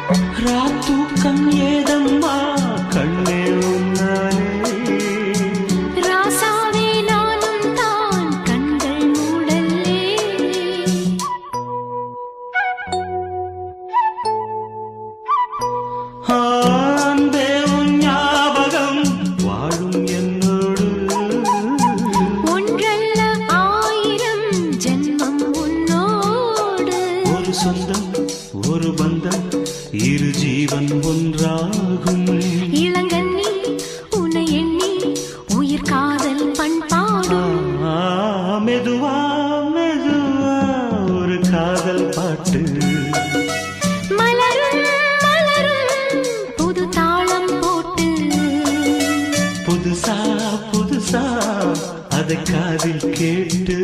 ராத்தூக்கம் ஏதம்மா கண்ணே உன்னாலே ராசாவே நானும் தான் கண்கள் மூடல்லே அன்பே உன் ஞாபகம் வாழும் என்னோடு ஒன்றல்ல ஆயிரம் ஜென்மம் உன்னோடு ஒரு சொந்தம் ஒரு பந்தம் இரு ஜீவன் ஒன்றாகும் இளங்கண்ணி உன்னை எண்ணி உயிர் காதல் பண்பாடும் மெதுவா மெதுவா ஒரு காதல் பாட்டு மலரும் மலரும் புது தாளம் போட்டு புதுசா புதுசா அதை காதில் கேட்டு